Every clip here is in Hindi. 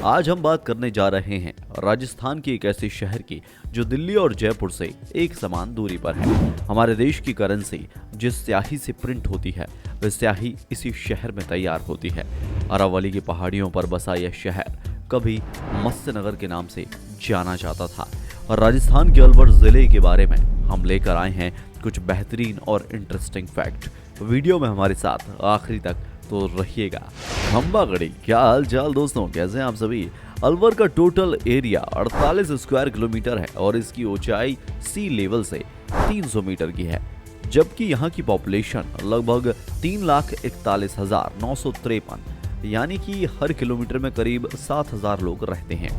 आज हम बात करने जा रहे हैं राजस्थान के एक ऐसे शहर की जो दिल्ली और जयपुर से एक समान दूरी पर है। हमारे देश की करेंसी जिस स्याही से प्रिंट होती है वह स्याही इसी शहर में तैयार होती है। अरावली की पहाड़ियों पर बसा यह शहर कभी मत्स्य नगर के नाम से जाना जाता था और राजस्थान के अलवर जिले के बारे में हम लेकर आए हैं कुछ बेहतरीन और इंटरेस्टिंग फैक्ट। वीडियो में हमारे साथ आखिरी तक तो रहिएगा। खंबागड़ी, क्या हाल चाल दोस्तों, कैसे हैं आप सभी। अलवर का टोटल एरिया 48 स्क्वायर किलोमीटर है और इसकी ऊंचाई सी लेवल से 300 मीटर की है, जबकि यहाँ की पॉपुलेशन लगभग 3,41,953, यानी कि हर किलोमीटर में करीब 7,000 लोग रहते हैं।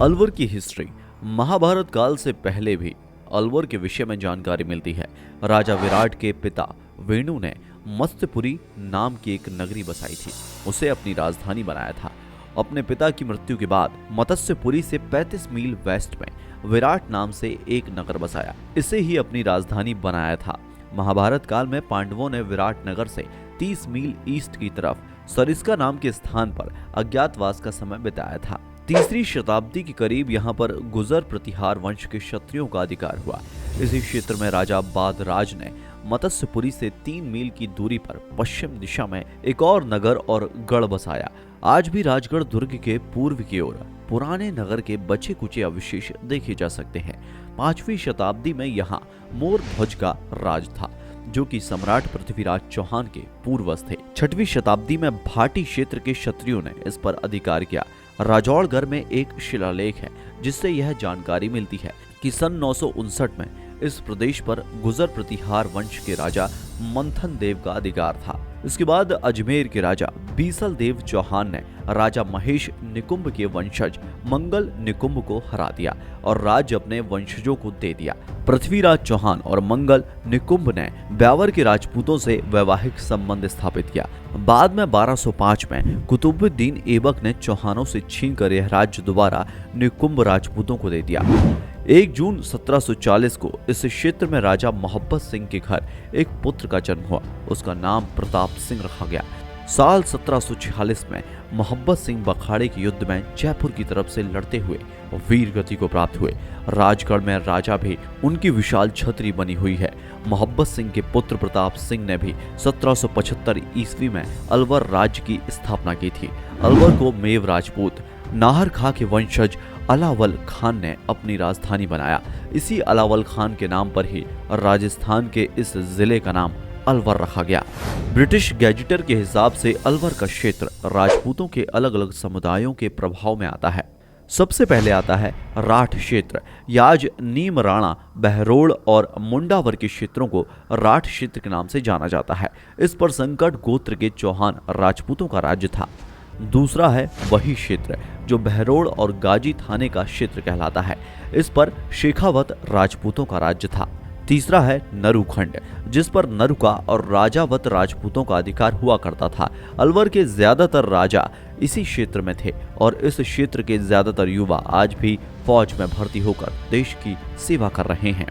अलवर की हिस्ट्री महाभारत काल से पहले भी अलवर के विषय में जानकारी मिलती है। राजा विराट के पिता वेणु ने मत्स्यपुरी नाम की एक नगरी बसाई थी, उसे अपनी राजधानी बनाया था। अपने पिता की मृत्यु के बाद मत्स्यपुरी से 35 मील वेस्ट में विराट नाम से एक नगर बसाया, इसे ही अपनी राजधानी बनाया था। महाभारत काल में पांडवों ने विराट नगर से 30 मील ईस्ट की तरफ सरिस्का नाम के स्थान पर अज्ञातवास का समय बिताया था। तीसरी शताब्दी के करीब यहाँ पर गुजर प्रतिहार वंश के क्षत्रियों का अधिकार हुआ। इसी क्षेत्र में राजा बादराज ने मत्स्यपुरी से 3 मील की दूरी पर पश्चिम दिशा में एक और नगर और गढ़ बसाया। आज भी राजगढ़ दुर्ग के पूर्व की ओर पुराने नगर के बचे कुचे अवशेष देखे जा सकते हैं। 5वीं शताब्दी में यहाँ मोर ध्वज का राज था, जो कि सम्राट पृथ्वीराज चौहान के पूर्वज थे। 6वीं शताब्दी में भाटी क्षेत्र के क्षत्रियों ने इस पर अधिकार किया। राजौड़गढ़ में एक शिलालेख है जिससे यह जानकारी मिलती है कि सन 959 में इस प्रदेश पर गुजर प्रतिहार वंश के राजा मंथन देव का अधिकार था। इसके बाद अजमेर के राजा बीसल देव चौहान ने राजा महेश निकुंभ के वंशज मंगल निकुंभ को हरा दिया और राज्य अपने वंशजों को दे दिया। पृथ्वीराज चौहान और मंगल निकुंभ ने ब्यावर के राजपूतों से वैवाहिक संबंध स्थापित किया। बाद में 1205 में कुतुबुद्दीन ऐबक ने चौहानों से छीनकर यह राज्य दोबारा निकुंभ राजपूतों को दे दिया। 1 जून 1740 को इस क्षेत्र में राजा मोहब्बत सिंह के घर एक पुत्र का जन्म हुआ। उसका नाम प्रताप सिंह रखा गया। साल 1746 में मोहब्बत सिंह बखाड़े के युद्ध में जयपुर की तरफ से लड़ते हुए वीर गति को प्राप्त हुए। राजगढ़ में राजा भी उनकी विशाल छतरी बनी हुई है। मोहब्बत सिंह के पुत्र प्रताप सिंह ने भी 1775 ईस्वी में अलवर राज्य की स्थापना की थी। अलवर को मेव राजपूत नाहर खां के वंशज अलावल खान ने अपनी राजधानी बनाया। इसी अलावल खान के नाम पर ही राजस्थान के इस जिले का नाम अलवर रखा गया। ब्रिटिश गैजेटर के हिसाब से अलवर का क्षेत्र राजपूतों के अलग अलग समुदायों के प्रभाव में आता है। सबसे पहले आता है राठ क्षेत्र। आज नीम, राणा, बहरोड़ और मुंडावर के क्षेत्रों को राठ क्षेत्र के नाम से जाना जाता है। इस पर संकट गोत्र के चौहान राजपूतों का राज्य था। दूसरा है वही क्षेत्र जो बहरोड़ और गाजी थाने का क्षेत्र कहलाता है। इस पर शेखावत राजपूतों का राज्य था। तीसरा है नरुखंड, जिस पर नरुका और राजावत राजपूतों का अधिकार हुआ करता था। अलवर के ज्यादातर राजा इसी क्षेत्र में थे और इस क्षेत्र के ज्यादातर युवा आज भी फौज में भर्ती होकर देश की सेवा कर रहे हैं।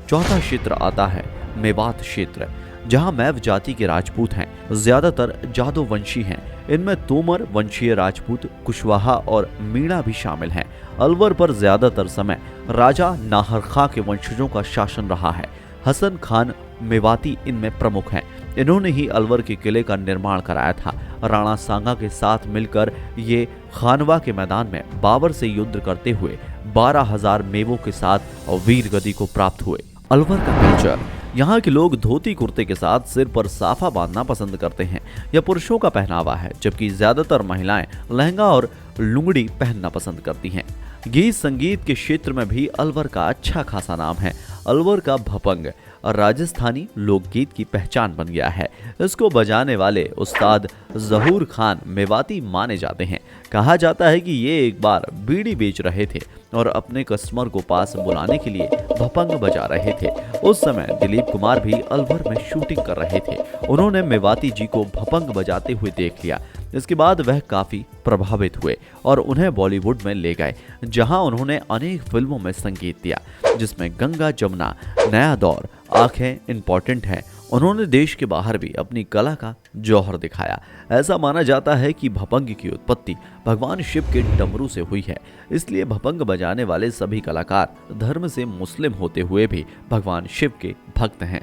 चौथा क्षेत्र आता है मेवात क्षेत्र, जहां मैव जाति के राजपूत हैं। ज्यादातर जादव वंशी हैं। इनमें तोमर वंशीय राजपूत, कुशवाहा और मीणा भी शामिल हैं। अलवर पर ज्यादातर समय राजा नाहर खां के वंशजों का शासन रहा है। हसन खान मेवाती इनमें प्रमुख हैं। इन्होंने ही अलवर के किले का निर्माण कराया था। राणा सांगा के साथ मिलकर ये खानवा के मैदान में बाबर से युद्ध करते हुए 12,000 मेवों के साथ वीर गति को प्राप्त हुए। अलवर का कल्चर, यहाँ के लोग धोती कुर्ते के साथ सिर पर साफा बांधना पसंद करते हैं। यह पुरुषों का पहनावा है, जबकि ज्यादातर महिलाएं लहंगा और लुंगड़ी पहनना पसंद करती हैं। गीत संगीत के क्षेत्र में भी अलवर का अच्छा खासा नाम है। अलवर का भपंग राजस्थानी लोकगीत की पहचान बन गया है। इसको बजाने वाले उस्ताद जहूर खान मेवाती माने जाते हैं। कहा जाता है कि ये एक बार बीड़ी बेच रहे थे और अपने कस्टमर को पास बुलाने के लिए भपंग बजा रहे थे। उस समय दिलीप कुमार भी अलवर में शूटिंग कर रहे थे। उन्होंने मेवाती जी को भपंग बजाते हुए देख लिया। इसके बाद वह काफी प्रभावित हुए और उन्हें बॉलीवुड में ले गए, जहां उन्होंने अनेक फिल्मों में संगीत दिया, जिसमें गंगा जमुना, नया दौर, आंखें इम्पोर्टेंट है उन्होंने देश के बाहर भी अपनी कला का जौहर दिखाया। ऐसा माना जाता है कि भपंग की उत्पत्ति भगवान शिव के डमरू से हुई है, इसलिए भपंग बजाने वाले सभी कलाकार धर्म से मुस्लिम होते हुए भी भगवान शिव के भक्त हैं।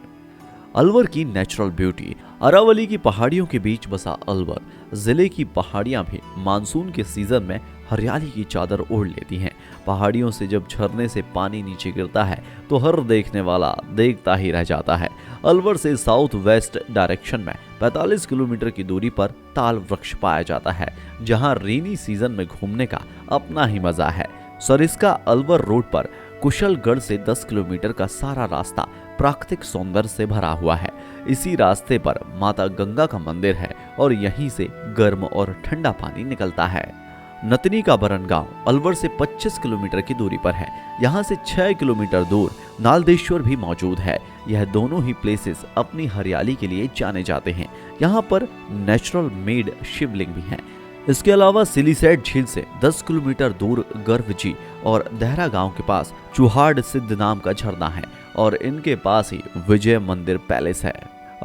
अलवर की नेचुरल ब्यूटी। अरावली की पहाड़ियों के बीच बसा अलवर जिले की पहाड़ियां भी मानसून के सीजन में हरियाली की चादर ओढ़ लेती हैं। पहाड़ियों से जब झरने से पानी नीचे गिरता है तो हर देखने वाला देखता ही रह जाता है। अलवर से साउथ वेस्ट डायरेक्शन में 45 किलोमीटर की दूरी पर ताल वृक्ष पाया जाता है, जहां रेनी सीजन में घूमने का अपना ही मजा है। सरिस्का अलवर रोड पर कुशलगढ़ से 10 किलोमीटर का सारा रास्ता प्राकृतिक सौंदर्य से भरा हुआ है। इसी रास्ते पर माता गंगा का मंदिर है और यहीं से गर्म और ठंडा पानी निकलता है। नतनी का बरन गांव अलवर से 25 किलोमीटर की दूरी पर है। यहाँ से 6 किलोमीटर दूर नालदेश्वर भी मौजूद है। यह दोनों ही प्लेसेस अपनी हरियाली के लिए जाने जाते हैं। यहाँ पर नेचुरल मेड शिवलिंग भी हैं। इसके अलावा सिलीसैट झील से 10 किलोमीटर दूर गर्भ जी और देहरा गांव के पास चुहाड़ सिद्ध नाम का झरना है और इनके पास ही विजय मंदिर पैलेस है।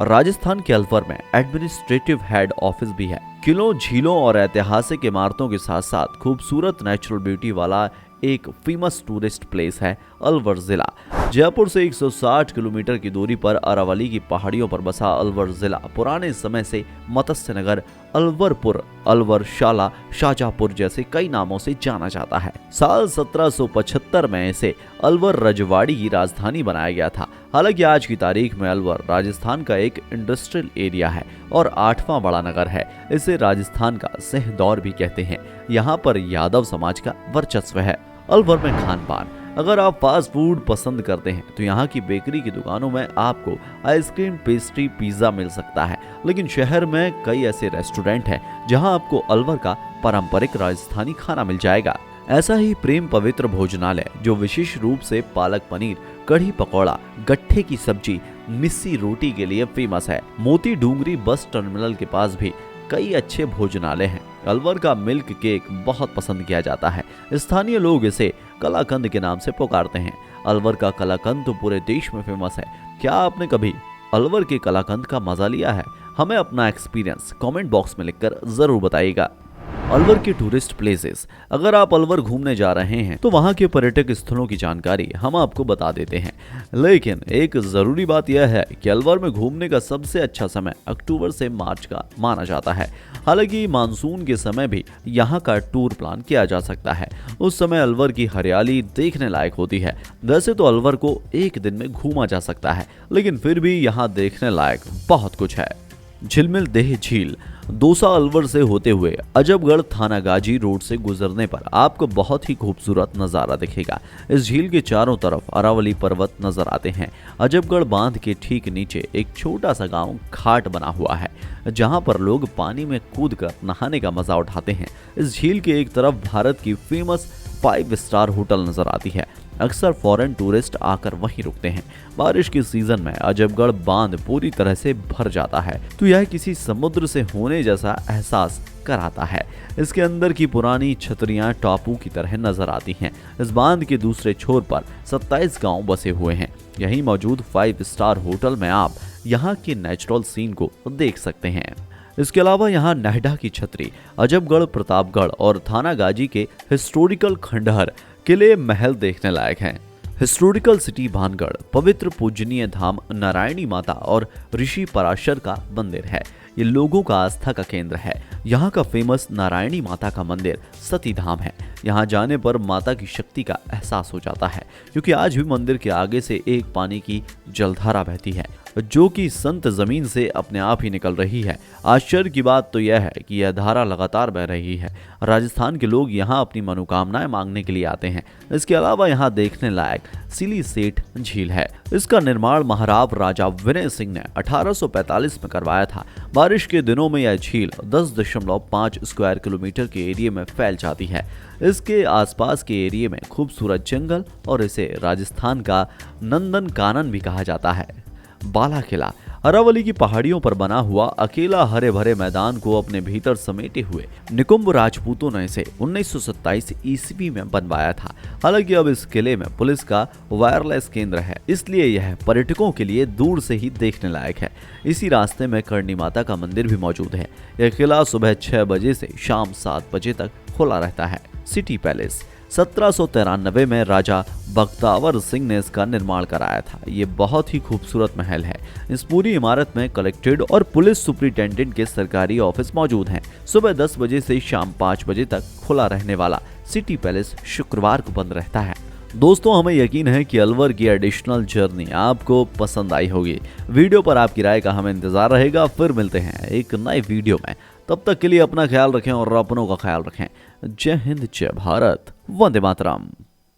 राजस्थान के अलवर में एडमिनिस्ट्रेटिव हेड ऑफिस भी है। किलों, झीलों और ऐतिहासिक इमारतों के साथ साथ खूबसूरत नेचुरल ब्यूटी वाला एक फेमस टूरिस्ट प्लेस है अलवर जिला। जयपुर से 160 किलोमीटर की दूरी पर अरावली की पहाड़ियों पर बसा अलवर जिला पुराने समय से मत्स्य नगर, अलवरपुर, अलवरशाला, शाहजहांपुर जैसे कई नामों से जाना जाता है। साल 1775 में इसे अलवर रजवाड़ी की राजधानी बनाया गया था। हालांकि आज की तारीख में अलवर राजस्थान का एक इंडस्ट्रियल एरिया है और 8वां बड़ा नगर है। इसे राजस्थान का सिंहदौर भी कहते हैं। यहाँ पर यादव समाज का वर्चस्व है। अलवर में खान पान। अगर आप फास्ट फूड पसंद करते हैं तो यहाँ की बेकरी की दुकानों में आपको आइसक्रीम, पेस्ट्री, पिज्जा मिल सकता है। लेकिन शहर में कई ऐसे रेस्टोरेंट हैं जहाँ आपको अलवर का पारंपरिक राजस्थानी खाना मिल जाएगा। ऐसा ही प्रेम पवित्र भोजनालय जो विशेष रूप से पालक पनीर, कढ़ी पकौड़ा, गट्ठे की सब्जी, मिस्सी रोटी के लिए फेमस है। मोती डूंगरी बस टर्मिनल के पास भी कई अच्छे भोजनालय हैं। अलवर का मिल्क केक बहुत पसंद किया जाता है। स्थानीय लोग इसे कलाकंद के नाम से पुकारते हैं। अलवर का कलाकंद तो पूरे देश में फेमस है। क्या आपने कभी अलवर के कलाकंद का मजा लिया है? हमें अपना एक्सपीरियंस कमेंट बॉक्स में लिखकर जरूर बताइएगा। अलवर के टूरिस्ट प्लेसेस। अगर आप अलवर घूमने जा रहे हैं तो वहां के पर्यटक स्थलों की जानकारी हम आपको बता देते हैं। लेकिन एक जरूरी बात यह है कि अलवर में घूमने का सबसे अच्छा समय अक्टूबर से मार्च का माना जाता है। हालांकि मानसून के समय भी यहाँ का टूर प्लान किया जा सकता है। उस समय अलवर की हरियाली देखने लायक होती है। वैसे तो अलवर को एक दिन में घूमा जा सकता है, लेकिन फिर भी यहाँ देखने लायक बहुत कुछ है। झिलमिल देह झील। दौसा अलवर से होते हुए अजबगढ़ थानागाजी रोड से गुजरने पर आपको बहुत ही खूबसूरत नज़ारा दिखेगा। इस झील के चारों तरफ अरावली पर्वत नजर आते हैं। अजबगढ़ बांध के ठीक नीचे एक छोटा सा गांव घाट बना हुआ है, जहां पर लोग पानी में कूदकर नहाने का मजा उठाते हैं। इस झील के एक तरफ भारत की फेमस 5 स्टार होटल नजर आती है। अक्सर फॉरेन टूरिस्ट आकर वहीं रुकते हैं। बारिश के सीजन में अजबगढ़ बांध पूरी तरह से भर जाता है तो यह किसी समुद्र से होने जैसा एहसास कराता है। इसके अंदर की पुरानी छतरियां टापू की तरह नजर आती हैं। इस बांध के दूसरे छोर पर 27 गांव बसे हुए हैं। यहीं मौजूद 5 स्टार होटल में आप यहाँ के नेचुरल सीन को देख सकते हैं। इसके अलावा यहाँ नहडा की छतरी, अजबगढ़, प्रतापगढ़ और थानागाजी के हिस्टोरिकल खंडहर, किले, महल देखने लायक हैं। हिस्टोरिकल सिटी भानगढ़, पवित्र पूजनीय धाम नारायणी माता और ऋषि पराशर का मंदिर है। ये लोगों का आस्था का केंद्र है। यहाँ का फेमस नारायणी माता का मंदिर सती धाम है। यहाँ जाने पर माता की शक्ति का एहसास हो जाता है, क्योंकि आज भी मंदिर के आगे से एक पानी की जलधारा बहती है, जो कि संत जमीन से अपने आप ही निकल रही है। आश्चर्य की बात तो यह है कि यह धारा लगातार बह रही है। राजस्थान के लोग यहाँ अपनी मनोकामनाएं मांगने के लिए आते हैं। इसके अलावा यहाँ देखने लायक सिलीसेट झील है। इसका निर्माण महाराव राजा विनय सिंह ने 1845 में करवाया था। बारिश के दिनों में यह झील 10.5 स्क्वायर किलोमीटर के एरिया में फैल जाती है। इसके आसपास के एरिया में खूबसूरत जंगल और इसे राजस्थान का नंदन कानन भी कहा जाता है। बाला किला। अरावली की पहाड़ियों पर बना हुआ अकेला हरे भरे मैदान को अपने भीतर समेटे हुए निकुंभ राजपूतों ने इसे 1927 ईस्वी में बनवाया था। हालांकि अब इस किले में पुलिस का वायरलेस केंद्र है, इसलिए यह पर्यटकों के लिए दूर से ही देखने लायक है। इसी रास्ते में करणी माता का मंदिर भी मौजूद है। यह किला सुबह 6 बजे से शाम 7 बजे तक खुला रहता है। सिटी पैलेस 1793 में राजा बख्तावर सिंह ने इसका निर्माण कराया था। ये बहुत ही खूबसूरत महल है। इस पूरी इमारत में कलेक्ट्रेट और पुलिस सुपरिटेंडेंट के सरकारी ऑफिस मौजूद हैं। सुबह 10 बजे से शाम 5 बजे तक खुला रहने वाला सिटी पैलेस शुक्रवार को बंद रहता है। दोस्तों, हमें यकीन है कि अलवर की एडिशनल जर्नी आपको पसंद आई होगी। वीडियो पर आपकी राय का हमें इंतजार रहेगा। फिर मिलते हैं एक नए वीडियो में। तब तक के लिए अपना ख्याल रखें और अपनों का ख्याल रखें। जय हिंद, जय भारत, वंदे मातरम।